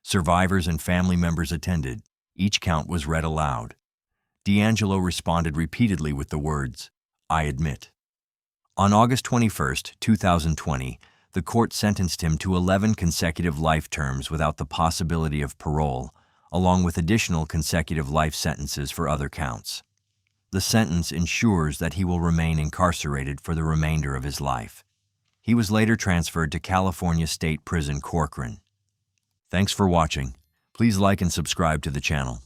Survivors and family members attended. Each count was read aloud. D'Angelo responded repeatedly with the words, "I admit." On August 21, 2020, the court sentenced him to 11 consecutive life terms without the possibility of parole, along with additional consecutive life sentences for other counts. The sentence ensures that he will remain incarcerated for the remainder of his life. He was later transferred to California State Prison Corcoran. Thanks for watching. Please like and subscribe to the channel.